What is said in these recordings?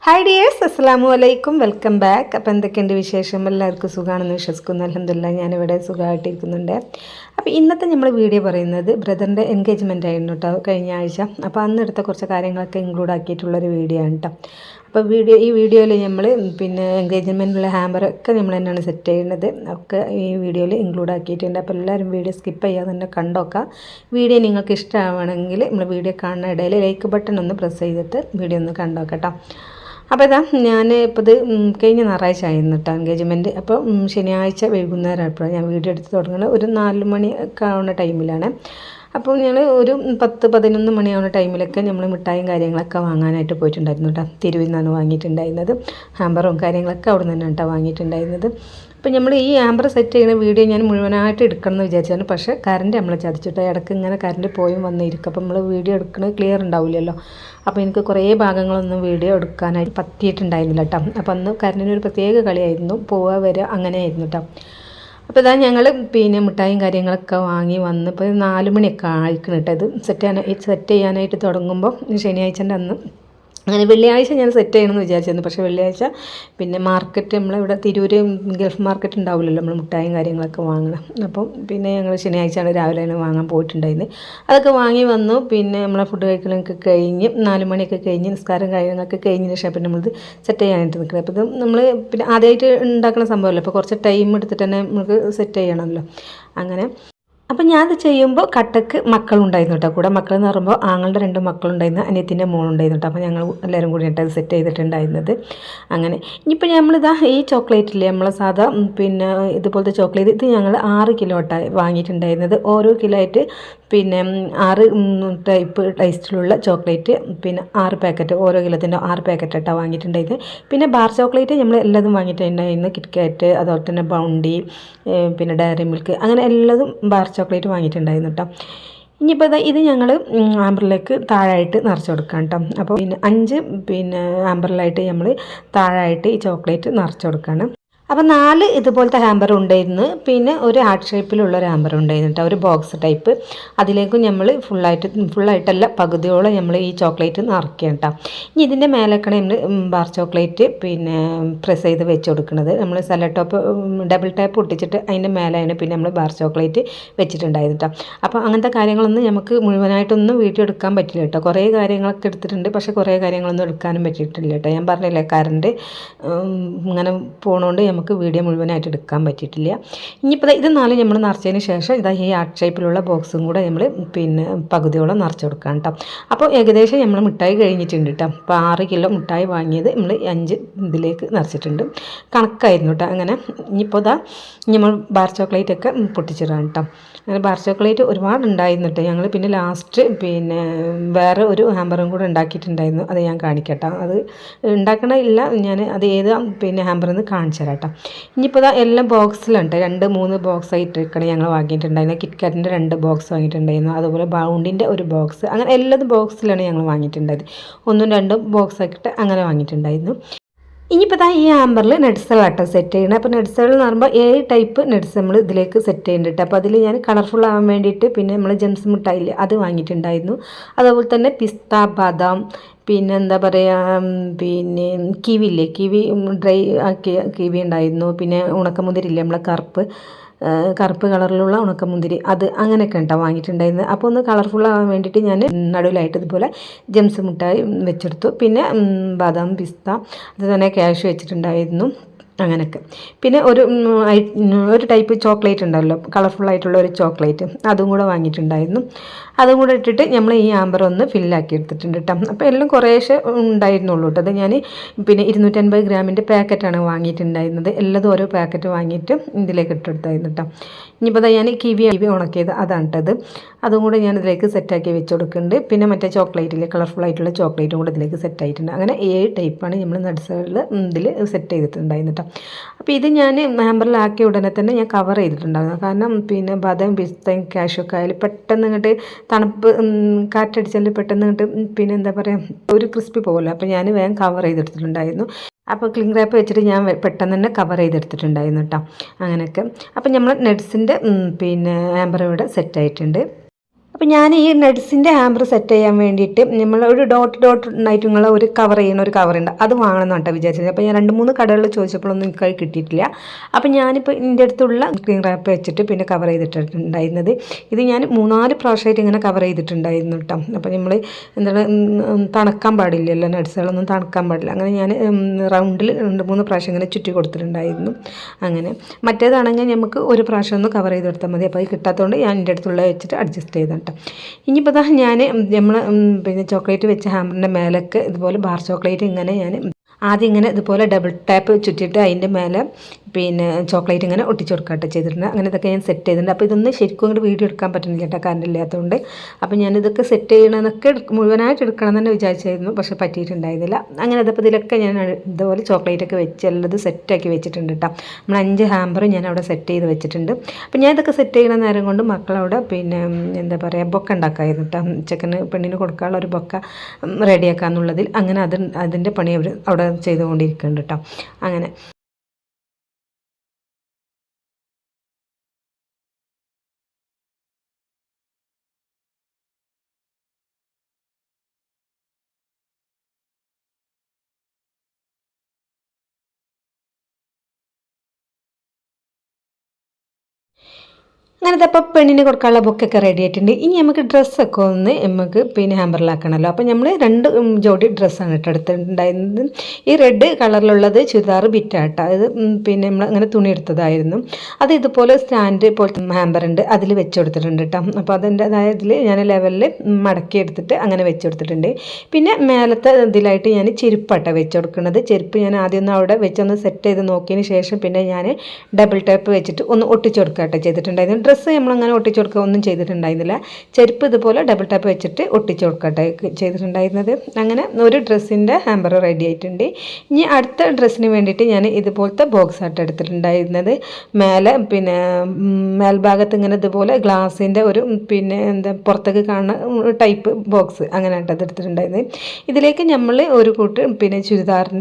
Hi dears, അസ്സലാമു അലൈക്കും, welcome back. അപ്പോൾ എന്തൊക്കെയുണ്ട് വിശേഷം? എല്ലാവർക്കും സുഖമാണെന്ന് വിശ്വസിക്കുന്നു. അൽഹംദുലില്ലാഹ് ഞാനിവിടെ സുഖമായിട്ടിരിക്കുന്നുണ്ട്. അപ്പോൾ ഇന്നത്തെ നമ്മൾ വീഡിയോ പറയുന്നത് ബ്രദറിൻ്റെ എൻഗേജ്മെൻ്റ് ആയിരുന്നു കേട്ടോ, കഴിഞ്ഞ ആഴ്ച. അപ്പോൾ അന്ന് എടുത്ത കുറച്ച് കാര്യങ്ങളൊക്കെ ഇൻക്ലൂഡ് ആക്കിയിട്ടുള്ളൊരു വീഡിയോ ആണ് കേട്ടോ. അപ്പോൾ ഈ വീഡിയോയിൽ നമ്മൾ എൻഗേജ്മെൻറ്റിലുള്ള ഹാമ്പറൊക്കെ നമ്മൾ തന്നെയാണ് സെറ്റ് ചെയ്യുന്നത്, ഒക്കെ ഈ വീഡിയോയിൽ ഇൻക്ലൂഡ് ആക്കിയിട്ടുണ്ട്. അപ്പോൾ എല്ലാവരും വീഡിയോ സ്കിപ്പ് ചെയ്യാതെ തന്നെ കണ്ടോക്കാം. വീഡിയോ നിങ്ങൾക്ക് ഇഷ്ടമാണെങ്കിൽ നമ്മൾ വീഡിയോ കാണുന്ന ഇടയിൽ ലൈക്ക് ബട്ടൺ ഒന്ന് പ്രസ് ചെയ്തിട്ട് വീഡിയോ ഒന്ന് കണ്ടോക്കാം കേട്ടോ. അപ്പോൾ ഇതാ ഞാൻ ഇപ്പോൾ ഇത് കഴിഞ്ഞ ഞായറാഴ്ച ആയിരുന്നു കേട്ടോ എൻഗേജ്മെൻറ്റ്. അപ്പോൾ ശനിയാഴ്ച വൈകുന്നേരം ആയപ്പോഴാണ് ഞാൻ വീഡിയോ എടുത്ത് തുടങ്ങുന്നത്. ഒരു 4 മണി ഒക്കെ ആവുന്ന ടൈമിലാണ്. അപ്പോൾ ഞങ്ങൾ ഒരു 10-11 മണിയാവുന്ന ടൈമിലൊക്കെ നമ്മൾ മിഠായും കാര്യങ്ങളൊക്കെ വാങ്ങാനായിട്ട് പോയിട്ടുണ്ടായിരുന്നു കേട്ടോ. തിരുവിൽ നിന്നാണ് വാങ്ങിയിട്ടുണ്ടായിരുന്നത്. ഹാമ്പറും കാര്യങ്ങളൊക്കെ അവിടെ നിന്ന് കേട്ടോ വാങ്ങിയിട്ടുണ്ടായിരുന്നത്. അപ്പോൾ നമ്മൾ ഈ ആംബർ സെറ്റ് ചെയ്യുന്ന വീഡിയോ ഞാൻ മുഴുവനായിട്ട് എടുക്കണം എന്ന് വിചാരിച്ചാണ്. പക്ഷേ കറണ്ട് നമ്മളെ ചതിച്ചിട്ട് ഇടയ്ക്ക് ഇങ്ങനെ കറണ്ട് പോയും വന്നിരിക്കും. അപ്പോൾ നമ്മൾ വീഡിയോ എടുക്കുന്നത് ക്ലിയർ ഉണ്ടാവില്ലല്ലോ. അപ്പോൾ എനിക്ക് കുറേ ഭാഗങ്ങളൊന്നും വീഡിയോ എടുക്കാനായിട്ട് പറ്റിയിട്ടുണ്ടായിരുന്നില്ല കേട്ടോ. അപ്പോൾ അന്ന് കറണ്ടിനൊരു പ്രത്യേക കളിയായിരുന്നു, പോവുക വരിക അങ്ങനെയായിരുന്നു കേട്ടോ. അപ്പോൾ ഇതാ ഞങ്ങൾ മിഠായും കാര്യങ്ങളൊക്കെ വാങ്ങി വന്ന് ഇപ്പോൾ 4 മണിയൊക്കെ ആയിക്കണം കേട്ടോ. ഇത് സെറ്റ് ചെയ്യാനായിട്ട് തുടങ്ങുമ്പോൾ ശനിയാഴ്ചൻ്റെ അന്ന് അങ്ങനെ വെള്ളിയാഴ്ച ഞാൻ സെറ്റ് ചെയ്യണമെന്ന് വിചാരിച്ചിരുന്നു. പക്ഷേ വെള്ളിയാഴ്ച മാർക്കറ്റ് നമ്മളിവിടെ തിരൂര് ഗൾഫ് മാർക്കറ്റ് ഉണ്ടാവില്ലല്ലോ, നമ്മൾ മിഠായും കാര്യങ്ങളൊക്കെ വാങ്ങണം. അപ്പം ഞങ്ങൾ ശനിയാഴ്ചയാണ് രാവിലെ വാങ്ങാൻ പോയിട്ടുണ്ടായിരുന്നത്. അതൊക്കെ വാങ്ങി വന്നു. നമ്മളെ ഫുഡ് കഴിക്കലൊക്കെ കഴിഞ്ഞ് 4 മണിയൊക്കെ കഴിഞ്ഞ് നിസ്കാരം കാര്യങ്ങളൊക്കെ കഴിഞ്ഞതിന് ശേഷം നമ്മളിത് സെറ്റ് ചെയ്യാനായിട്ട് നിൽക്കുന്നത്. അപ്പോൾ ഇത് നമ്മൾ ആദ്യമായിട്ട് ഉണ്ടാക്കുന്ന സംഭവമല്ലോ, അപ്പോൾ കുറച്ച് ടൈം എടുത്തിട്ട് തന്നെ നമുക്ക് സെറ്റ് ചെയ്യണമല്ലോ. അങ്ങനെ അപ്പോൾ ഞാനത് ചെയ്യുമ്പോൾ കട്ടക്ക് മക്കളുണ്ടായിരുന്നു കേട്ടോ. കൂടെ മക്കളെന്ന് പറയുമ്പോൾ ആങ്ങളുടെ 2 മക്കളുണ്ടായിരുന്നു, അനിയത്തിൻ്റെ മോളുണ്ടായിരുന്നു കേട്ടോ. അപ്പോൾ ഞങ്ങൾ എല്ലാവരും കൂടിയിട്ട് അത് സെറ്റ് ചെയ്തിട്ടുണ്ടായിരുന്നത്. അങ്ങനെ ഇനിയിപ്പോൾ നമ്മളിതാ ഈ ചോക്ലേറ്റില്ലേ, നമ്മളെ സാധാ ഇതുപോലത്തെ ചോക്ലേറ്റ്, ഇത് ഞങ്ങൾ 6 കിലോ ആയിട്ടാണ് വാങ്ങിയിട്ടുണ്ടായിരുന്നത്. ഓരോ കിലോ ആയിട്ട് 6 ടൈപ്പ് ടേസ്റ്റിലുള്ള ചോക്ലേറ്റ് 6 പാക്കറ്റ്, ഓരോ കിലോത്തിൻ്റെ 6 പാക്കറ്റ് ആയിട്ടാണ് വാങ്ങിയിട്ടുണ്ടായിരുന്നത്. ബാർ ചോക്ലേറ്റ് നമ്മൾ എല്ലാതും വാങ്ങിയിട്ടുണ്ടായിരുന്നു. കിറ്റ്കാറ്റ്, അതുപോലെ തന്നെ ബൗണ്ടി, ഡയറി മിൽക്ക്, അങ്ങനെ എല്ലാതും ബാർ ചോക്ലേറ്റ് വാങ്ങിയിട്ടുണ്ടായിരുന്നു കേട്ടോ. ഇനിയിപ്പോൾ ഇത് ഞങ്ങൾ ആമ്പറിലേക്ക് താഴായിട്ട് നിറച്ച് കൊടുക്കാം കേട്ടോ. അപ്പോൾ 5 ആമ്പറിലായിട്ട് നമ്മൾ താഴായിട്ട് ഈ ചോക്ലേറ്റ് നിറച്ച് കൊടുക്കുകയാണ്. അപ്പോൾ 4 ഇതുപോലത്തെ ഹാമ്പർ ഉണ്ടായിരുന്നു. ഒരു ഹാർട്ട് ഷേപ്പിലുള്ള ഒരു ഹാമ്പർ ഉണ്ടായിരുന്നു കേട്ടോ, ഒരു ബോക്സ് ടൈപ്പ്. അതിലേക്കും നമ്മൾ ഫുള്ളായിട്ടല്ല പകുതിയോളം നമ്മൾ ഈ ചോക്ലേറ്റ് നിറയ്ക്കുക കേട്ടോ. ഇനി ഇതിൻ്റെ മേലേക്കാണ് നമ്മൾ ബാർ ചോക്ലേറ്റ് പ്രസ് ചെയ്ത് വെച്ച് കൊടുക്കുന്നത്. നമ്മൾ സെല്ലോ ടോപ്പ് ഡബിൾ ടാപ്പ് ഒട്ടിച്ചിട്ട് അതിൻ്റെ മേലെയാണ് നമ്മൾ ബാർ ചോക്ലേറ്റ് വെച്ചിട്ടുണ്ടായിരുന്നു കേട്ടോ. അപ്പോൾ അങ്ങനത്തെ കാര്യങ്ങളൊന്നും നമുക്ക് മുഴുവനായിട്ടൊന്നും വീഡിയോ എടുക്കാൻ പറ്റില്ല കേട്ടോ. കുറേ കാര്യങ്ങളൊക്കെ എടുത്തിട്ടുണ്ട്, പക്ഷേ കുറേ കാര്യങ്ങളൊന്നും എടുക്കാനും പറ്റിയിട്ടില്ല കേട്ടോ. ഞാൻ പറഞ്ഞില്ലേ, കറണ്ട് ഇങ്ങനെ പോണോണ്ട് നമുക്ക് വീഡിയോ മുഴുവനായിട്ട് എടുക്കാൻ പറ്റിയിട്ടില്ല. ഇനിയിപ്പോൾ ഇത് 4 നമ്മൾ നിറച്ചതിന് ശേഷം ഇതാ ഈ ആർട്ട് ഷേപ്പിലുള്ള ബോക്സും കൂടെ നമ്മൾ പകുതിയോളം നിറച്ച് കൊടുക്കാം കേട്ടോ. അപ്പോൾ ഏകദേശം നമ്മൾ മിഠായി കഴിഞ്ഞിട്ടുണ്ട് കേട്ടോ. അപ്പോൾ 6 കിലോ മിഠായി വാങ്ങിയത് നമ്മൾ 5 ഇതിലേക്ക് നിറച്ചിട്ടുണ്ട്. കണക്കായിരുന്നു കേട്ടോ. അങ്ങനെ ഇനിയിപ്പോൾ നമ്മൾ ബാർ ചോക്ലേറ്റൊക്കെ പൊട്ടിച്ചിടാം കേട്ടോ. അങ്ങനെ ബാർ ചോക്ലേറ്റ് ഒരുപാട് ഉണ്ടായിരുന്നു കേട്ടോ. ഞങ്ങൾ ലാസ്റ്റ് വേറെ ഒരു ഹാമ്പറും കൂടെ ഉണ്ടാക്കിയിട്ടുണ്ടായിരുന്നു. അത് ഞാൻ കാണിക്കട്ടോ. അത് ഉണ്ടാക്കണില്ല ഞാൻ, അത് ഏത് ഹാമ്പറിൽ നിന്ന് കാണിച്ചു തരാം കേട്ടോ. ഇനിയിപ്പോൾ എല്ലാം ബോക്സിലുണ്ട്. 2-3 ബോക്സ് ആയിട്ടൊക്കെയാണ് ഞങ്ങൾ വാങ്ങിയിട്ടുണ്ടായിരുന്നത്. കിറ്റ്കാറ്റിൻ്റെ 2 ബോക്സ് വാങ്ങിയിട്ടുണ്ടായിരുന്നു. അതുപോലെ ബൗണ്ടിൻ്റെ ഒരു ബോക്സ്, അങ്ങനെ എല്ലാതും ബോക്സിലാണ് ഞങ്ങൾ വാങ്ങിയിട്ടുണ്ടായത്. 1-2 ബോക്സ് ആക്കിയിട്ട് അങ്ങനെ വാങ്ങിയിട്ടുണ്ടായിരുന്നു. ഇനിയിപ്പോൾ ഈ ആമ്പറിൽ നട്സുകളാട്ടോ സെറ്റ് ചെയ്യണം. അപ്പോൾ നട്സുകൾ എന്ന് പറയുമ്പോൾ 7 ടൈപ്പ് നട്സ് നമ്മൾ ഇതിലേക്ക് സെറ്റ് ചെയ്യുന്നുണ്ട്. അപ്പോൾ അതിൽ ഞാൻ കളർഫുൾ ആവാൻ വേണ്ടിയിട്ട് നമ്മൾ ജെംസ് മിഠായില്ലേ, അത് വാങ്ങിയിട്ടുണ്ടായിരുന്നു. അതുപോലെ തന്നെ പിസ്ത, ബാദാം, എന്താ പറയുക, കിവിയില്ലേ, കിവി ഡ്രൈ ആക്കിയ കിവി ഉണ്ടായിരുന്നു. ഉണക്കമുന്തിരില്ലേ, നമ്മളെ കറുപ്പ് കളറിലുള്ള ഉണക്കമുന്തിരി, അത് അങ്ങനെയൊക്കെ ഉണ്ടാവും വാങ്ങിയിട്ടുണ്ടായിരുന്നത്. അപ്പോൾ ഒന്ന് കളർഫുൾ ആവാൻ വേണ്ടിയിട്ട് ഞാൻ നടുവിലായിട്ട് ഇതുപോലെ ജെംസ് മിഠായി വെച്ചെടുത്തു. ബാദാം, പിസ്ത, അത് തന്നെ ക്യാഷ് വെച്ചിട്ടുണ്ടായിരുന്നു. അങ്ങനെയൊക്കെ ഒരു ടൈപ്പ് ചോക്ലേറ്റ് ഉണ്ടല്ലോ, കളർഫുള്ളായിട്ടുള്ള ഒരു ചോക്ലേറ്റ്, അതും കൂടെ വാങ്ങിയിട്ടുണ്ടായിരുന്നു. അതും കൂടെ ഇട്ടിട്ട് നമ്മൾ ഈ ആമ്പർ ഒന്ന് ഫില്ലാക്കി എടുത്തിട്ടുണ്ട് കേട്ടോ. അപ്പോൾ എല്ലാം കുറേശ്ശെ ഉണ്ടായിരുന്നുള്ളൂ കേട്ടോ. അത് ഞാൻ 250 ഗ്രാമിൻ്റെ പാക്കറ്റാണ് വാങ്ങിയിട്ടുണ്ടായിരുന്നത്. എല്ലാതും ഓരോ പാക്കറ്റ് വാങ്ങിയിട്ട് ഇതിലേക്ക് ഇട്ടെടുത്തായിരുന്നു കേട്ടോ. ഇനിയിപ്പോൾ ഞാൻ കിവി ഉണക്കിയത് അതാണ് കേട്ടത്. അതും കൂടെ ഞാൻ ഇതിലേക്ക് സെറ്റാക്കി വെച്ച് കൊടുക്കുന്നുണ്ട്. മറ്റേ ചോക്ലേറ്റിൽ കളർഫുള്ളായിട്ടുള്ള ചോക്ലേറ്റും കൂടെ ഇതിലേക്ക് സെറ്റായിട്ടുണ്ട്. അങ്ങനെ 7 ടൈപ്പാണ് നമ്മൾ നട്സുകളിൽ ഇതിൽ സെറ്റ് ചെയ്തിട്ടുണ്ടായിരുന്നു കേട്ടോ. അപ്പോൾ ഇത് ഞാൻ ഹാമ്പറിലാക്കിയ ഉടനെ തന്നെ ഞാൻ കവർ ചെയ്തിട്ടുണ്ടായിരുന്നു. കാരണം ബാദാം, പിസ്തയും കാഷ്യൊക്കെ ആയാലും പെട്ടെന്ന് ഇങ്ങോട്ട് തണുപ്പ് കാറ്റടിച്ചാൽ പെട്ടെന്ന് ഇങ്ങോട്ട് എന്താ പറയുക, ഒരു ക്രിസ്പി പോകുമല്ലോ. അപ്പോൾ ഞാൻ വേഗം കവർ ചെയ്തെടുത്തിട്ടുണ്ടായിരുന്നു. അപ്പോൾ ക്ലിംഗ് റാപ്പ് വെച്ചിട്ട് ഞാൻ പെട്ടെന്ന് തന്നെ കവർ ചെയ്തെടുത്തിട്ടുണ്ടായിരുന്നു കേട്ടോ. അങ്ങനെയൊക്കെ അപ്പോൾ നമ്മൾ നട്സിൻ്റെ ആമ്പർ ഇവിടെ സെറ്റായിട്ടുണ്ട്. അപ്പോൾ ഞാൻ ഈ നട്സിൻ്റെ ഹാമ്പർ സെറ്റ് ചെയ്യാൻ വേണ്ടിയിട്ട് നമ്മൾ ഒരു ഡോട്ട് ആയിട്ടുള്ള ഒരു കവർ ചെയ്യുന്ന ഒരു കവറുണ്ട്, അത് വാങ്ങണമെന്ന് കേട്ടോ വിചാരിച്ചത്. അപ്പോൾ ഞാൻ 2-3 കടകളിൽ ചോദിച്ചപ്പോഴൊന്നും എനിക്ക് അത് കിട്ടിയിട്ടില്ല. അപ്പോൾ ഞാനിപ്പോൾ എൻ്റെ അടുത്തുള്ള ക്ലീൻ റാപ്പ് വെച്ചിട്ട് പിന്നെ കവർ ചെയ്തിട്ടുണ്ടായിരുന്നത്. ഇത് ഞാൻ 3-4 പ്രാവശ്യമായിട്ട് ഇങ്ങനെ കവർ ചെയ്തിട്ടുണ്ടായിരുന്നു കേട്ടോ. അപ്പോൾ നമ്മൾ എന്താണ് തണുക്കാൻ പാടില്ലല്ലോ, നട്സുകളൊന്നും തണുക്കാൻ പാടില്ല. അങ്ങനെ ഞാൻ റൗണ്ടിൽ 2-3 പ്രാവശ്യം ഇങ്ങനെ ചുറ്റി കൊടുത്തിട്ടുണ്ടായിരുന്നു. അങ്ങനെ മറ്റേതാണെങ്കിൽ നമുക്ക് ഒരു പ്രാവശ്യം ഒന്ന് കവർ ചെയ്ത് കൊടുത്താൽ മതി. അപ്പോൾ അത് കിട്ടാത്തതുകൊണ്ട് ഞാൻ എൻ്റെ അടുത്തുള്ള വെച്ചിട്ട് അഡ്ജസ്റ്റ് ചെയ്തു. ഇനിയിപ്പോൾ ഞാൻ നമ്മൾ പിന്നെ ചോക്ലേറ്റ് വെച്ച ഹാമ്പറിൻ്റെ മേലൊക്കെ ഇതുപോലെ ബാർ ചോക്ലേറ്റ് ഇങ്ങനെ ഞാൻ ആദ്യം ഇങ്ങനെ ഇതുപോലെ ഡബിൾ ടാപ്പ് ചുറ്റിയിട്ട് അതിൻ്റെ മേലെ പിന്നെ ചോക്ലേറ്റ് ഇങ്ങനെ ഒട്ടിച്ച് കൊടുക്കട്ടെ ചെയ്തിട്ടുണ്ട്. അങ്ങനെ ഇതൊക്കെ ഞാൻ സെറ്റ് ചെയ്തിട്ടുണ്ട്. അപ്പോൾ ഇതൊന്നും ശരിക്കും ഇങ്ങോട്ട് വീഡിയോ എടുക്കാൻ പറ്റുന്നില്ല കേട്ടോ, കറണ്ട് ഇല്ലാത്തതുകൊണ്ട്. അപ്പോൾ ഞാനിതൊക്കെ സെറ്റ് ചെയ്യണമെന്നൊക്കെ മുഴുവനായിട്ട് എടുക്കണം എന്ന് തന്നെ വിചാരിച്ചായിരുന്നു, പക്ഷേ പറ്റിയിട്ടുണ്ടായിരുന്നില്ല. അങ്ങനെ അതപ്പോൾ ഇതിലൊക്കെ ഞാൻ ഇതുപോലെ ചോക്ലേറ്റൊക്കെ വെച്ച് എല്ലാം സെറ്റാക്കി വെച്ചിട്ടുണ്ട് കേട്ടോ. നമ്മൾ 5 ഹാമ്പർ ഞാൻ അവിടെ സെറ്റ് ചെയ്ത് വെച്ചിട്ടുണ്ട്. അപ്പോൾ ഞാൻ ഇതൊക്കെ സെറ്റ് ചെയ്യുന്ന നേരം കൊണ്ട് മക്കളവിടെ പിന്നെ എന്താ പറയുക ബൊക്ക ഉണ്ടാക്കായിരുന്നു കേട്ടോ. ചെക്കന് പെണ്ണിന് കൊടുക്കാനുള്ള ഒരു ബൊക്ക റെഡിയാക്കാന്നുള്ളതിൽ അങ്ങനെ അതിൻ്റെ പണി അവർ അവിടെ ചെയ്തുകൊണ്ടിരിക്കുന്നുണ്ട് കേട്ടോ. അങ്ങനെ അങ്ങനത്തെ അപ്പോൾ പെണ്ണിന് കൊടുക്കാനുള്ള ബുക്കൊക്കെ റെഡി ആയിട്ടുണ്ട്. ഇനി നമുക്ക് ഡ്രസ്സൊക്കെ ഒന്ന് നമുക്ക് പിന്നെ ഹാമ്പറിലാക്കണമല്ലോ. അപ്പോൾ നമ്മൾ 2 ജോഡി ഡ്രസ്സാണ് കേട്ടോ എടുത്തിട്ടുണ്ടായിരുന്നത്. ഈ റെഡ് കളറിലുള്ളത് ചുരിദാർ ബിറ്റാട്ടോ, അത് പിന്നെ നമ്മൾ അങ്ങനെ തുണി എടുത്തതായിരുന്നു. അത് ഇതുപോലെ സ്റ്റാൻഡ് പോലത്തെ ഹാമ്പറുണ്ട്, അതിൽ വെച്ച് കൊടുത്തിട്ടുണ്ട് കേട്ടോ. അപ്പോൾ അതിൻ്റെതായ ഇതിൽ ഞാൻ ലെവലിൽ മടക്കി എടുത്തിട്ട് അങ്ങനെ വെച്ച് കൊടുത്തിട്ടുണ്ട്. പിന്നെ മേലത്തെ ഇതിലായിട്ട് ഞാൻ ചെരുപ്പാട്ടോ വെച്ച് കൊടുക്കുന്നത്. ചെരുപ്പ് ഞാൻ ആദ്യം ഒന്ന് അവിടെ വെച്ചൊന്ന് സെറ്റ് ചെയ്ത് നോക്കിയതിന് ശേഷം പിന്നെ ഞാൻ ഡബിൾ ടാപ്പ് വെച്ചിട്ട് ഒന്ന് ഒട്ടിച്ച് കൊടുക്കട്ടെ ചെയ്തിട്ടുണ്ടായിരുന്നു. ഡ്രസ്സ് നമ്മളങ്ങനെ ഒട്ടിച്ച് കൊടുക്കുക ഒന്നും ചെയ്തിട്ടുണ്ടായിരുന്നില്ല. ചെരുപ്പ് ഇതുപോലെ ഡബിൾ ടാപ്പ് വെച്ചിട്ട് ഒട്ടിച്ച് കൊടുക്കട്ടെ ചെയ്തിട്ടുണ്ടായിരുന്നത്. അങ്ങനെ ഒരു ഡ്രസ്സിൻ്റെ ഹാമ്പർ റെഡി ആയിട്ടുണ്ട്. ഇനി അടുത്ത ഡ്രസ്സിന് വേണ്ടിയിട്ട് ഞാൻ ഇതുപോലത്തെ ബോക്സ് ആയിട്ട് എടുത്തിട്ടുണ്ടായിരുന്നത്. മേലെ പിന്നെ മേൽഭാഗത്ത് ഇങ്ങനെ ഇതുപോലെ ഗ്ലാസിൻ്റെ ഒരു പിന്നെ എന്താ പുറത്തേക്ക് കാണുന്ന ടൈപ്പ് ബോക്സ് അങ്ങനെ ആയിട്ടത് എടുത്തിട്ടുണ്ടായിരുന്നത്. ഇതിലേക്ക് നമ്മൾ ഒരു കൂട്ട് പിന്നെ ചുരിദാർ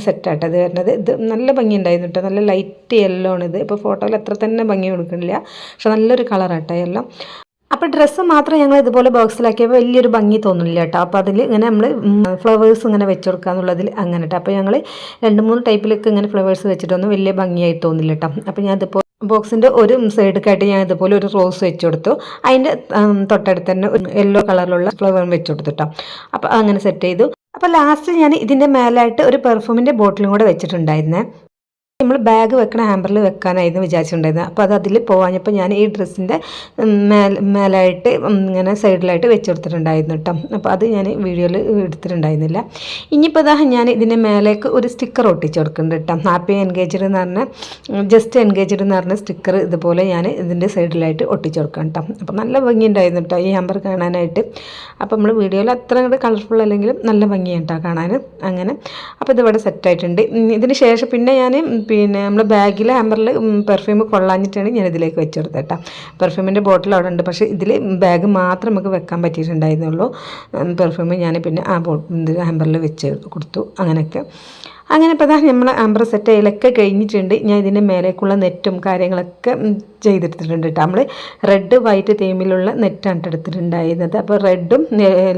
സെറ്റായിട്ട് അത് വരുന്നത്. ഇത് നല്ല ഭംഗി ഉണ്ടായിരുന്നു കേട്ടോ, നല്ല ലൈറ്റ് യെല്ലോ ആണ്. ഇത് ഇപ്പോൾ ഫോട്ടോയിൽ അത്ര തന്നെ ഭംഗി കൊടുക്കുന്നില്ല, പക്ഷെ നല്ലൊരു കളറാട്ടോ എല്ലാം. അപ്പോൾ ഡ്രസ്സ് മാത്രം ഞങ്ങൾ ഇതുപോലെ ബോക്സിലാക്കിയപ്പോൾ വലിയൊരു ഭംഗി തോന്നില്ല കേട്ടോ. അപ്പോൾ അതിൽ ഇങ്ങനെ നമ്മൾ ഫ്ലവേഴ്സ് ഇങ്ങനെ വെച്ച് കൊടുക്കുക എന്നുള്ളതിൽ അങ്ങനെ കേട്ടോ. അപ്പോൾ ഞങ്ങൾ 2-3 ടൈപ്പിലൊക്കെ ഇങ്ങനെ ഫ്ലവേഴ്സ് വെച്ചിട്ടൊന്നും വലിയ ഭംഗിയായി തോന്നില്ല കേട്ടോ. അപ്പോൾ ഞാൻ ഇതിപ്പോൾ ബോക്സിൻ്റെ ഒരു സൈഡൊക്കെയായിട്ട് ഞാൻ ഇതുപോലെ ഒരു റോസ് വെച്ച് കൊടുത്തു. അതിൻ്റെ തൊട്ടടുത്ത് തന്നെ ഒരു യെല്ലോ കളറിലുള്ള ഫ്ലവർ വെച്ച് കൊടുത്തു കേട്ടോ. അപ്പോൾ അങ്ങനെ സെറ്റ് ചെയ്തു. അപ്പോൾ ലാസ്റ്റ് ഞാൻ ഇതിൻ്റെ മേലായിട്ട് ഒരു പെർഫ്യൂമിൻ്റെ ബോട്ടിലും കൂടെ വെച്ചിട്ടുണ്ടായിരുന്നേ. നമ്മൾ ബാഗ് വെക്കണ ഹാമ്പറിൽ വെക്കാനായിരുന്നു വിചാരിച്ചിട്ടുണ്ടായിരുന്നത്. അപ്പോൾ അത് അതിൽ പോകാഞ്ഞപ്പോൾ ഞാൻ ഈ ഡ്രസ്സിൻ്റെ മേലായിട്ട് ഇങ്ങനെ സൈഡിലായിട്ട് വെച്ച് കൊടുത്തിട്ടുണ്ടായിരുന്നു കേട്ടോ. അപ്പോൾ അത് ഞാൻ വീഡിയോയിൽ എടുത്തിട്ടുണ്ടായിരുന്നില്ല. ഇനിയിപ്പോൾ അതാ ഞാൻ ഇതിൻ്റെ മേലേക്ക് ഒരു സ്റ്റിക്കർ ഒട്ടിച്ച് കൊടുക്കുന്നുണ്ട് കേട്ടോ. ഹാപ്പി എൻഗേജ്ഡ് എന്ന് പറഞ്ഞ ജസ്റ്റ് എൻഗേജ്ഡ് എന്ന് പറഞ്ഞ സ്റ്റിക്കർ ഇതുപോലെ ഞാൻ ഇതിൻ്റെ സൈഡിലായിട്ട് ഒട്ടിച്ച് കൊടുക്കാം കേട്ടോ. അപ്പോൾ നല്ല ഭംഗി ഉണ്ടായിരുന്നു കേട്ടോ ഈ ഹാമ്പർ കാണാനായിട്ട്. അപ്പോൾ നമ്മൾ വീഡിയോയിൽ അത്ര അങ്ങോട്ട് കളർഫുൾ അല്ലെങ്കിലും നല്ല ഭംഗിയാണ് കേട്ടോ കാണാൻ. അങ്ങനെ അപ്പോൾ ഇതിവിടെ സെറ്റായിട്ടുണ്ട്. ഇതിന് ശേഷം പിന്നെ ഞാൻ പിന്നെ നമ്മൾ ബാഗിൽ ഹാമ്പറിൽ പെർഫ്യൂം കൊള്ളാഞ്ഞിട്ടാണ് ഞാൻ ഇതിലേക്ക് വെച്ച് കൊടുത്തത് കേട്ടോ. പെർഫ്യൂമിൻ്റെ ബോട്ടിൽ അവിടെ ഉണ്ട്, പക്ഷേ ഇതിൽ ബാഗ് മാത്രം നമുക്ക് വെക്കാൻ പറ്റിയിട്ടുണ്ടായിരുന്നുള്ളൂ. പെർഫ്യൂം ഞാൻ പിന്നെ ആ ഹാമ്പറിൽ വെച്ച് കൊടുത്തു. അങ്ങനെയൊക്കെ ഇപ്പോൾ നമ്മൾ ആംബർ സെറ്റ് ചെയ്യലൊക്കെ കഴിഞ്ഞിട്ടുണ്ട്. ഞാൻ ഇതിൻ്റെ മേലേക്കുള്ള നെറ്റും കാര്യങ്ങളൊക്കെ ചെയ്തെടുത്തിട്ടുണ്ട് കേട്ടോ. നമ്മൾ റെഡ് വൈറ്റ് തീമിലുള്ള നെറ്റാണ് എടുത്തിട്ടുണ്ടായിരുന്നത്. അപ്പോൾ റെഡും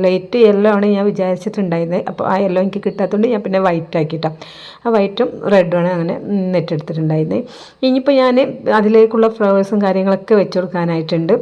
ലൈറ്റ് യെല്ലോ ആണ് ഞാൻ വിചാരിച്ചിട്ടുണ്ടായിരുന്നത്. അപ്പോൾ ആ യെല്ലോ എനിക്ക് കിട്ടാത്തതുകൊണ്ട് ഞാൻ പിന്നെ വൈറ്റ് ആക്കിയിട്ടാണ്. ആ വൈറ്റും റെഡുമാണ് അങ്ങനെ നെറ്റ് എടുത്തിട്ടുണ്ടായിരുന്നത്. ഇനിയിപ്പോൾ ഞാൻ അതിലേക്കുള്ള ഫ്ലവേഴ്സും കാര്യങ്ങളൊക്കെ വെച്ച് കൊടുക്കാനായിട്ടുണ്ട്.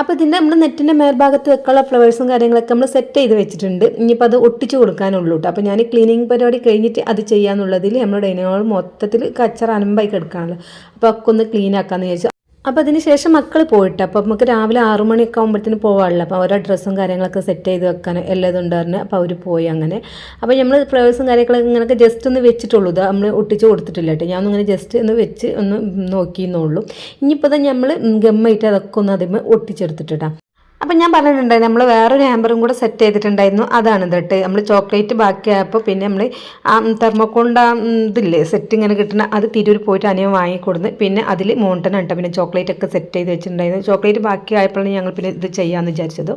അപ്പോൾ ഇതിൻ്റെ നമ്മൾ നെറ്റിൻ്റെ മേൽഭാഗത്ത് വെക്കാനുള്ള ഫ്ലവേഴ്സും കാര്യങ്ങളൊക്കെ നമ്മൾ സെറ്റ് ചെയ്ത് വെച്ചിട്ടുണ്ട്. ഇനിയിപ്പോൾ അത് ഒട്ടിച്ച് കൊടുക്കാനുള്ളൂ കേട്ടോ. അപ്പോൾ ഞാൻ ക്ലീനിങ് പരിപാടി കഴിഞ്ഞിട്ട് അത് ചെയ്യാന്നുള്ളതിൽ നമ്മുടെ ഡൈനിങ് ഹാൾ മൊത്തത്തിൽ കച്ചറ അനമ്പായി കിടക്കാണല്ലോ. അപ്പോൾ ഒക്കെ ഒന്ന് ക്ലീൻ ആക്കാമെന്ന് വിചാരിച്ചു. അപ്പോൾ അതിന് ശേഷം മക്കൾ പോയിട്ട് അപ്പോൾ നമുക്ക് രാവിലെ 6 മണിയൊക്കെ ആകുമ്പോഴത്തേന് പോകാമല്ലോ. അപ്പോൾ അവരുടെ ഡ്രസ്സും കാര്യങ്ങളൊക്കെ സെറ്റ് ചെയ്ത് വെക്കാൻ എല്ലാം ഇതുണ്ടായിരുന്നു. അപ്പോൾ അവർ പോയി അങ്ങനെ. അപ്പോൾ നമ്മൾ ഫ്ലവേഴ്സും കാര്യങ്ങളൊക്കെ ഇങ്ങനെയൊക്കെ ജസ്റ്റ് ഒന്ന് വെച്ചിട്ടുള്ളൂ. ഇത് നമ്മൾ ഒട്ടിച്ച് കൊടുത്തിട്ടില്ല കേട്ടോ. ഞാനൊന്നിങ്ങനെ ജസ്റ്റ് ഒന്ന് വെച്ച് ഒന്ന് നോക്കിയെന്നുള്ളൂ. ഇനിയിപ്പോൾ നമ്മൾ ഗമ്മായിട്ട് അതൊക്കെ ഒന്ന് അതിന് ഒട്ടിച്ചെടുത്തിട്ടാണ്. അപ്പം ഞാൻ പറഞ്ഞിട്ടുണ്ടായിരുന്നു നമ്മൾ വേറൊരു ഹാമ്പറും കൂടെ സെറ്റ് ചെയ്തിട്ടുണ്ടായിരുന്നു. അതാണ് ഇതട്ട് നമ്മൾ ചോക്ലേറ്റ് ബാക്കിയായപ്പോൾ പിന്നെ നമ്മൾ ആ തെർമോക്കോളിൻ്റെ ഇതില്ലേ സെറ്റ് ഇങ്ങനെ കിട്ടുന്ന അത് തിരൂർ പോയിട്ട് അനിയൻ വാങ്ങിക്കൊടുന്ന് പിന്നെ അതിൽ മോണ്ടനാണ് കേട്ടോ. പിന്നെ ചോക്ലേറ്റ് ഒക്കെ സെറ്റ് ചെയ്ത് വെച്ചിട്ടുണ്ടായിരുന്നു. ചോക്ലേറ്റ് ബാക്കിയായപ്പോഴാണ് ഞങ്ങൾ പിന്നെ ഇത് ചെയ്യാമെന്ന് വിചാരിച്ചത്.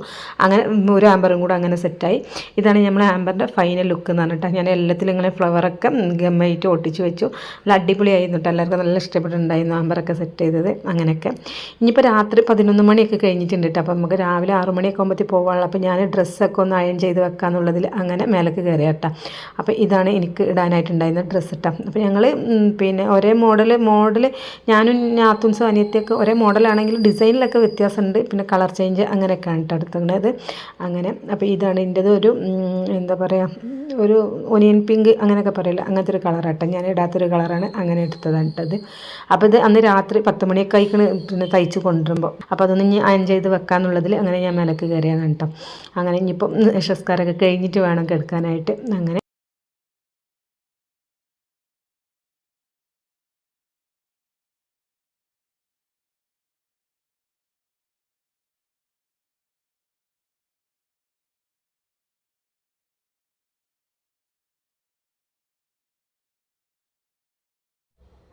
അങ്ങനെ ഒരു ഹാമ്പറും കൂടെ അങ്ങനെ സെറ്റായി. ഇതാണ് നമ്മൾ ഹാമ്പറിൻ്റെ ഫൈനൽ ലുക്ക് എന്ന് പറഞ്ഞിട്ട് ഞാൻ എല്ലാത്തിലും ഇങ്ങനെ ഫ്ലവറൊക്കെ ഗമ്മായിട്ട് ഒട്ടിച്ച് വെച്ചു. നല്ല അടിപൊളിയായിരുന്നു കേട്ടോ. എല്ലാവർക്കും നല്ല ഇഷ്ടപ്പെട്ടിട്ടുണ്ടായിരുന്നു ഹാമ്പറൊക്കെ സെറ്റ് ചെയ്തത്. അങ്ങനെയൊക്കെ ഇനിയിപ്പോൾ രാത്രി 11 മണിയൊക്കെ കഴിഞ്ഞിട്ടുണ്ട് കേട്ടോ. അപ്പോൾ നമുക്ക് രാവിലെ 6 മണിയൊക്കെ ആകുമ്പോഴത്തേക്ക് പോകാനുള്ള. അപ്പോൾ ഞാൻ ഡ്രസ്സൊക്കെ ഒന്ന് അയൺ ചെയ്ത് വെക്കാന്നുള്ളതിൽ അങ്ങനെ മേലേക്ക് കയറി കേട്ടോ. അപ്പോൾ ഇതാണ് എനിക്ക് ഇടാനായിട്ടുണ്ടായിരുന്ന ഡ്രസ്സ് ഇട്ടാം. അപ്പോൾ ഞങ്ങൾ പിന്നെ ഒരേ മോഡൽ ഞാനും നാത്തൂൻസും അനിയത്തിയൊക്കെ ഒരേ മോഡലാണെങ്കിൽ ഡിസൈനിലൊക്കെ വ്യത്യാസമുണ്ട്, പിന്നെ കളർ ചേഞ്ച് അങ്ങനെയൊക്കെയാണ് കേട്ടോ എടുത്തുള്ളത്. അങ്ങനെ അപ്പോൾ ഇതാണ് എൻ്റേത് ഒരു എന്താ പറയുക, ഒരു ഒനിയൻ പിങ്ക് അങ്ങനെയൊക്കെ പറയില്ല, അങ്ങനത്തെ ഒരു കളറാട്ടോ. ഞാൻ ഇടാത്തൊരു കളറാണ്, അങ്ങനെ എടുത്തതാണ് ഇട്ടത്. അപ്പോൾ ഇത് അന്ന് രാത്രി 10 മണിയൊക്കെ ആയിക്കണ് പിന്നെ തയ്ച്ച് കൊണ്ടുവരുമ്പോൾ. അപ്പോൾ അതൊന്ന് ഇനി അയൺ ചെയ്ത് വെക്കാന്നുള്ളതിൽ അങ്ങനെ ഞാൻ മേലേക്ക് കയറിയാണ് കേട്ടോ. അങ്ങനെ ഇനിയിപ്പം നിശ്വസ്കാരമൊക്കെ കഴിഞ്ഞിട്ട് വേണം കിടക്കാനായിട്ട്. അങ്ങനെ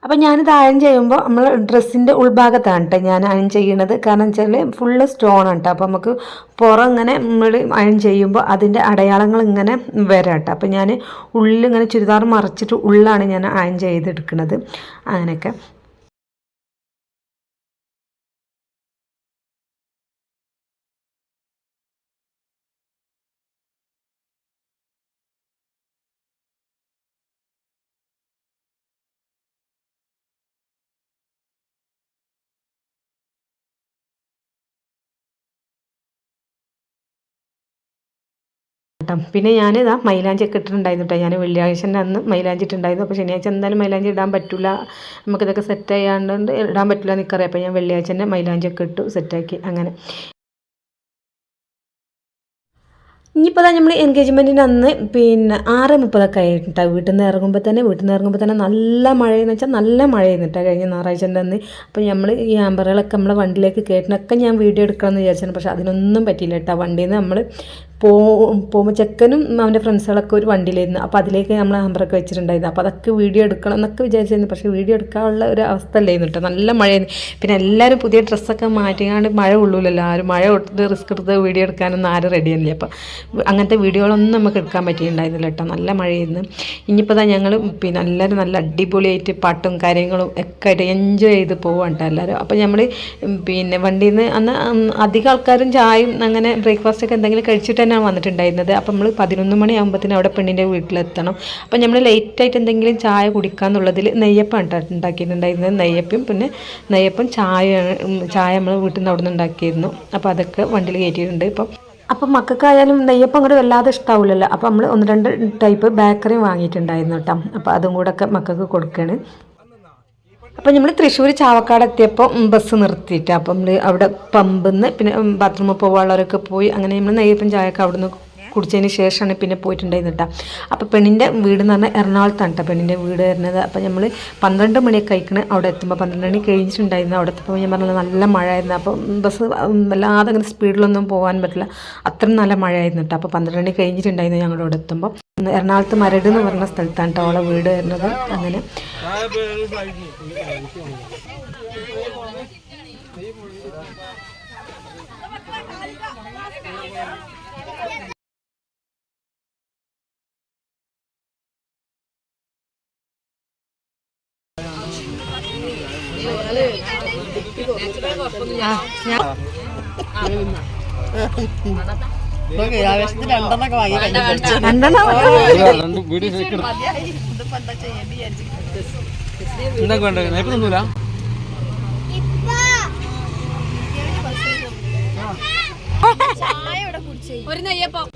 അപ്പോൾ ഞാനിത് അയൺ ചെയ്യുമ്പോൾ നമ്മൾ ഡ്രസ്സിൻ്റെ ഉൾഭാഗത്താണ് കേട്ടോ ഞാൻ അയൺ ചെയ്യണത്. കാരണം വെച്ചാൽ ഫുള്ള് സ്റ്റോണാണ് കേട്ടോ. അപ്പോൾ നമുക്ക് പുറം ഇങ്ങനെ നമ്മൾ അയൺ ചെയ്യുമ്പോൾ അതിൻ്റെ അടയാളങ്ങൾ ഇങ്ങനെ വരാം കേട്ടോ. അപ്പോൾ ഞാൻ ഉള്ളിൽ ഇങ്ങനെ ചുരിദാർ മറിച്ചിട്ട് ഉള്ളിലാണ് ഞാൻ അയൺ ചെയ്തെടുക്കുന്നത്. അങ്ങനെയൊക്കെ പിന്നെ ഞാനിതാ മൈലാഞ്ചി ഒക്കെ ഇട്ടിട്ടുണ്ടായിരുന്നു കേട്ടോ. ഞാൻ വെള്ളിയാഴ്ചൻ്റെ അന്ന് മൈലാഞ്ചി ഇട്ടുണ്ടായിരുന്നു. അപ്പോൾ ശനിയാഴ്ച എന്തായാലും മൈലാഞ്ചി ഇടാൻ പറ്റില്ല, നമുക്കിതൊക്കെ സെറ്റ് ചെയ്യാണ്ട് ഇടാൻ പറ്റില്ല എനിക്കറിയാം. അപ്പോൾ ഞാൻ വെള്ളിയാഴ്ച തന്നെ മൈലാഞ്ചി ഒക്കെ ഇട്ടു സെറ്റാക്കി. അങ്ങനെ ഇനിയിപ്പോൾ നമ്മൾ എൻഗേജ്മെൻറ്റിൻ്റെ അന്ന് പിന്നെ 6:30 ആയിട്ടാണ് വീട്ടിൽ നിന്ന് ഇറങ്ങുമ്പോൾ തന്നെ നല്ല മഴയെന്ന് വെച്ചാൽ നല്ല മഴയെന്നിട്ടാണ് കഴിഞ്ഞ ഞായറാഴ്ചൻ്റെ അന്ന്. അപ്പോൾ നമ്മൾ ഈ ആമ്പറുകളൊക്കെ നമ്മളെ വണ്ടിയിലേക്ക് കയറ്റുന്നൊക്കെ ഞാൻ വീഡിയോ എടുക്കണമെന്ന് വിചാരിച്ചാണ്. പക്ഷേ അതിനൊന്നും പറ്റിയില്ല കേട്ടോ. വണ്ടിയിൽ നിന്ന് നമ്മൾ പോകുമ്പോൾ ചെക്കനും അവൻ്റെ ഫ്രണ്ട്സുകളൊക്കെ ഒരു വണ്ടിയിലായിരുന്നു. അപ്പോൾ അതിലേക്ക് നമ്മൾ ആമ്പറൊക്കെ വെച്ചിട്ടുണ്ടായിരുന്നു. അപ്പോൾ അതൊക്കെ വീഡിയോ എടുക്കണം എന്നൊക്കെ വിചാരിച്ചിരുന്നു. പക്ഷേ വീഡിയോ എടുക്കാനുള്ള ഒരു അവസ്ഥ അല്ലായിരുന്നു കേട്ടോ. നല്ല മഴയായിരുന്നു. പിന്നെ എല്ലാവരും പുതിയ ഡ്രസ്സൊക്കെ മാറ്റിയാണ്ട് മഴ കൊള്ളൂലല്ലോ ആരും. മഴ കൊടുത്ത് റിസ്ക് എടുത്ത് വീഡിയോ എടുക്കാനൊന്നും ആരും റെഡിയല്ലേ. അപ്പോൾ അങ്ങനത്തെ വീഡിയോകളൊന്നും നമുക്ക് എടുക്കാൻ പറ്റിയിട്ടുണ്ടായിരുന്നില്ല കേട്ടോ. നല്ല മഴയായിരുന്നു. ഇനിയിപ്പോൾ ഞങ്ങൾ പിന്നെ എല്ലാവരും നല്ല അടിപൊളിയായിട്ട് പാട്ടും കാര്യങ്ങളും ഒക്കെ ആയിട്ട് എൻജോയ് ചെയ്ത് പോവാണ് കേട്ടോ എല്ലാവരും. അപ്പോൾ നമ്മൾ പിന്നെ വണ്ടിയിൽ നിന്ന് അന്ന് അധികം ആൾക്കാരും ചായയും അങ്ങനെ ബ്രേക്ക്ഫാസ്റ്റൊക്കെ എന്തെങ്കിലും കഴിച്ചിട്ട് തന്നെയാണ് വന്നിട്ടുണ്ടായിരുന്നത്. അപ്പോൾ നമ്മൾ 11 മണിയാകുമ്പോഴത്തേനും അവിടെ പെണ്ണിൻ്റെ വീട്ടിലെത്തണം. അപ്പോൾ നമ്മൾ ലേറ്റായിട്ട് എന്തെങ്കിലും ചായ കുടിക്കാന്നുള്ളതിൽ നെയ്യപ്പം ഉണ്ടാക്കിയിട്ടുണ്ടായിരുന്നത്. നെയ്യപ്പം ചായ നമ്മൾ വീട്ടിൽ നിന്ന് അവിടെ നിന്ന് ഉണ്ടാക്കിയിരുന്നു. അപ്പോൾ അതൊക്കെ വണ്ടിയിൽ കയറ്റിയിട്ടുണ്ട്. അപ്പം മക്കൾക്കായാലും നെയ്യപ്പം അങ്ങോട്ട് വല്ലാതെ ഇഷ്ടാവില്ലല്ലോ. അപ്പോൾ നമ്മൾ 1-2 ടൈപ്പ് ബേക്കറിയും വാങ്ങിയിട്ടുണ്ടായിരുന്നു കേട്ടോ. അപ്പോൾ അതും കൂടെ ഒക്കെ മക്കൾക്ക് കൊടുക്കുകയാണ്. അപ്പോൾ നമ്മൾ തൃശ്ശൂർ ചാവക്കാട് എത്തിയപ്പോൾ ബസ് നിർത്തിയിട്ട് അപ്പോൾ നമ്മൾ അവിടെ പമ്പിൽ നിന്ന് പിന്നെ ബാത്റൂമിൽ പോകാനുള്ളവരൊക്കെ പോയി. അങ്ങനെ നമ്മൾ നെയ്യപ്പം ചായയൊക്കെ അവിടെ നിന്ന് കുടിച്ചതിന് ശേഷമാണ് പിന്നെ പോയിട്ടുണ്ടായിരുന്നു കേട്ടോ. അപ്പോൾ പെണ്ണിൻ്റെ വീട് എന്ന് പറഞ്ഞാൽ എറണാകുളത്താണ് കേട്ടോ പെണ്ണിൻ്റെ വീട് വരുന്നത്. അപ്പോൾ നമ്മൾ 12 മണിയൊക്കെ കഴിക്കണം അവിടെ എത്തുമ്പോൾ. 12 മണി കഴിഞ്ഞിട്ടുണ്ടായിരുന്നു. അവിടെ എത്തുമ്പോൾ ഞാൻ പറഞ്ഞത് നല്ല മഴയായിരുന്നു. അപ്പോൾ ബസ് വല്ലാതെ അങ്ങനെ സ്പീഡിലൊന്നും പോകാൻ പറ്റില്ല, അത്രയും നല്ല മഴയായിരുന്നു കേട്ടോ. അപ്പോൾ 12 മണി കഴിഞ്ഞിട്ടുണ്ടായിരുന്നു ഞങ്ങളുടെ അവിടെ എത്തുമ്പോൾ. എറണാകുളത്ത് മരട് എന്ന് പറഞ്ഞ സ്ഥലത്താണ് കേട്ടോ അവളെ വീട് വരുന്നത്. അങ്ങനെ ഒരു നെയ്യപ്പം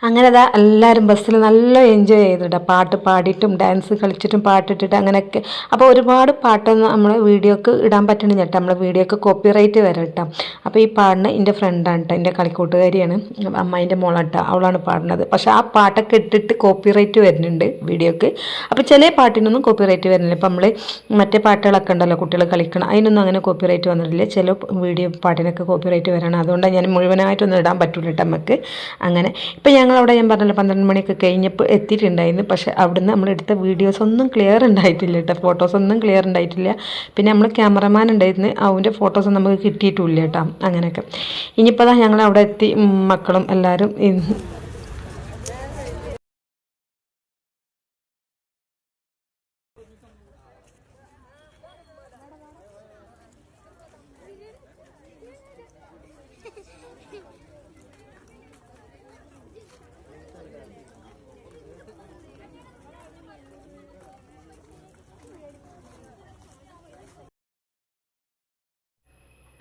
അങ്ങനെ അതാ എല്ലാവരും ബസ്സിൽ നല്ല എൻജോയ് ചെയ്തിട്ടാണ് പാട്ട് പാടിയിട്ടും ഡാൻസ് കളിച്ചിട്ടും പാട്ടിട്ടിട്ട് അങ്ങനെയൊക്കെ. അപ്പോൾ ഒരുപാട് പാട്ടൊന്നും നമ്മളെ വീഡിയോക്ക് ഇടാൻ പറ്റണില്ല കേട്ടോ. നമ്മളെ വീഡിയോക്ക് കോപ്പിറൈറ്റ് വരാം കേട്ടോ. അപ്പോൾ ഈ പാടുന്ന എൻ്റെ ഫ്രണ്ടാണ് കേട്ടോ, എൻ്റെ കളിക്കൂട്ടുകാരിയാണ്, അമ്മായിൻ്റെ മോളാട്ടോ, അവളാണ് പാടുന്നത്. പക്ഷേ ആ പാട്ടൊക്കെ ഇട്ടിട്ട് കോപ്പിറൈറ്റ് വരുന്നുണ്ട് വീഡിയോക്ക്. അപ്പോൾ ചില പാട്ടിനൊന്നും കോപ്പിറൈറ്റ് വരുന്നില്ല. ഇപ്പം നമ്മൾ മറ്റേ പാട്ടുകളൊക്കെ ഉണ്ടല്ലോ കുട്ടികൾ കളിക്കണം, അതിനൊന്നും അങ്ങനെ കോപ്പിറൈറ്റ് വന്നിട്ടില്ല. ചില വീഡിയോ പാട്ടിനൊക്കെ കോപ്പിറൈറ്റ് വരണം. അതുകൊണ്ടാണ് ഞാൻ മുഴുവനായിട്ടൊന്നും ഇടാൻ പറ്റില്ല കേട്ടോ നമുക്ക്. അങ്ങനെ ഇപ്പം ഞങ്ങളവിടെ ഞാൻ പറഞ്ഞല്ലോ 12 മണിയൊക്കെ കഴിഞ്ഞപ്പോൾ എത്തിയിട്ടുണ്ടായിരുന്നു. പക്ഷേ അവിടുന്ന് നമ്മളെടുത്ത വീഡിയോസ് ഒന്നും ക്ലിയർ ഉണ്ടായിട്ടില്ല കേട്ടോ, ഫോട്ടോസൊന്നും ക്ലിയർ ഉണ്ടായിട്ടില്ല. പിന്നെ നമ്മൾ ക്യാമറമാൻ ഉണ്ടായിരുന്നു, അവൻ്റെ ഫോട്ടോസ് നമുക്ക് കിട്ടിയിട്ടില്ല കേട്ടോ. അങ്ങനെയൊക്കെ ഇനിയിപ്പോൾ ഞങ്ങൾ അവിടെ എത്തി, മക്കളും എല്ലാവരും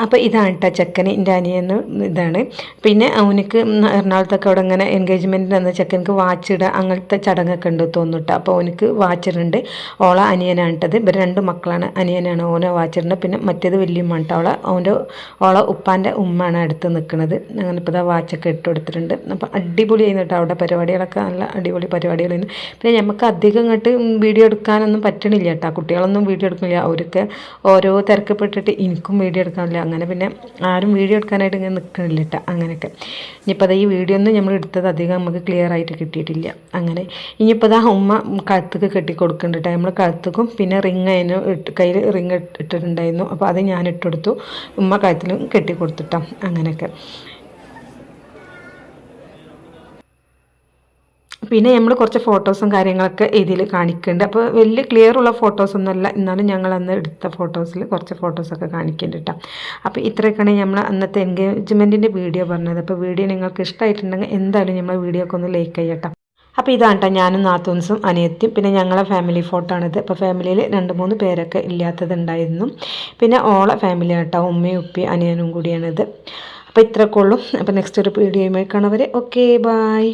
അപ്പോൾ ഇതാണ് കേട്ടോ ചെക്കന്, എൻ്റെ അനിയന് ഇതാണ്. പിന്നെ അവനക്ക് എറണാകുളത്തൊക്കെ അവിടെ ഇങ്ങനെ എൻഗേജ്മെൻറ്റിന് തന്ന ചെക്കനക്ക് വാച്ചിടുക അങ്ങനത്തെ ചടങ്ങൊക്കെ ഉണ്ട് തോന്നിട്ട്. അപ്പോൾ അവനക്ക് വാച്ചിടുന്നുണ്ട്. ഓളെ അനിയനാണ് കേട്ടത്, ഇവർ 2 മക്കളാണ്. അനിയനാണ് ഓനെ വാച്ചിടുന്നത്. പിന്നെ മറ്റേത് വലിയമ്മ കേട്ടോ, ഓളെ ഉപ്പാൻ്റെ ഉമ്മയാണ് അടുത്ത് നിൽക്കുന്നത്. അങ്ങനെ ഇപ്പോൾ ഇതാ വാച്ചൊക്കെ ഇട്ട് കൊടുത്തിട്ടുണ്ട്. അപ്പോൾ അടിപൊളിയായിരുന്നു കേട്ടോ അവിടെ പരിപാടികളൊക്കെ, നല്ല അടിപൊളി പരിപാടികളായിരുന്നു. പിന്നെ നമുക്ക് അധികം ഇങ്ങോട്ട് വീഡിയോ എടുക്കാനൊന്നും പറ്റണില്ല കേട്ടോ, കുട്ടികളൊന്നും വീഡിയോ എടുക്കുന്നില്ല. അവരൊക്കെ ഓരോ തിരക്കപ്പെട്ടിട്ട് എനിക്കും വീഡിയോ എടുക്കാനില്ല. അങ്ങനെ പിന്നെ ആരും വീഡിയോ എടുക്കാനായിട്ട് ഇങ്ങനെ നിൽക്കണില്ല കേട്ടോ. അങ്ങനെയൊക്കെ ഇനിയിപ്പോൾ അത് ഈ വീഡിയോ ഒന്നും നമ്മൾ എടുത്തത് അധികം നമുക്ക് ക്ലിയർ ആയിട്ട് കിട്ടിയിട്ടില്ല. അങ്ങനെ ഇനിയിപ്പോൾ ആ ഉമ്മ കഴുത്തേക്ക് കെട്ടി കൊടുക്കുന്നുണ്ട് കേട്ടോ. നമ്മൾ കഴുത്തേക്കും പിന്നെ റിങ് അതിന് കയ്യിൽ റിങ് ഇട്ടിട്ടുണ്ടായിരുന്നു. അപ്പോൾ അത് ഞാൻ ഇട്ടെടുത്തു, ഉമ്മ കഴുത്തിലും കെട്ടി കൊടുത്തിട്ടോ. അങ്ങനെയൊക്കെ പിന്നെ നമ്മൾ കുറച്ച് ഫോട്ടോസും കാര്യങ്ങളൊക്കെ ഇതിൽ കാണിക്കുന്നുണ്ട്. അപ്പോൾ വലിയ ക്ലിയർ ഉള്ള ഫോട്ടോസൊന്നുമല്ല, എന്നാലും ഞങ്ങൾ അന്ന് എടുത്ത ഫോട്ടോസിൽ കുറച്ച് ഫോട്ടോസൊക്കെ കാണിക്കുന്നുണ്ട് കേട്ടോ. അപ്പോൾ ഇത്രയൊക്കെയാണ് നമ്മൾ അന്നത്തെ എൻഗേജ്മെൻറ്റിൻ്റെ വീഡിയോ പറഞ്ഞത്. അപ്പോൾ വീഡിയോ നിങ്ങൾക്ക് ഇഷ്ടമായിട്ടുണ്ടെങ്കിൽ എന്തായാലും നമ്മൾ വീഡിയോക്ക് ഒന്ന് ലൈക്ക് ചെയ്യട്ടോ. അപ്പോൾ ഇതാണ് കേട്ടോ ഞാനും നാത്തൂൻസും അനിയത്തിയും, പിന്നെ ഞങ്ങളെ ഫാമിലി ഫോട്ടോ ആണിത്. അപ്പോൾ ഫാമിലിയിൽ 2-3 പേരൊക്കെ ഇല്ലാത്തതുണ്ടായിരുന്നു. പിന്നെ ഓളെ ഫാമിലി കേട്ടോ, ഉമ്മയും ഉപ്പയും അനിയനും കൂടിയാണിത്. അപ്പോൾ ഇത്രയൊക്കെ ഉള്ളൂ. അപ്പോൾ നെക്സ്റ്റ് ഒരു വീഡിയോയുമായി കാണുവരെ ഓക്കെ ബായ്.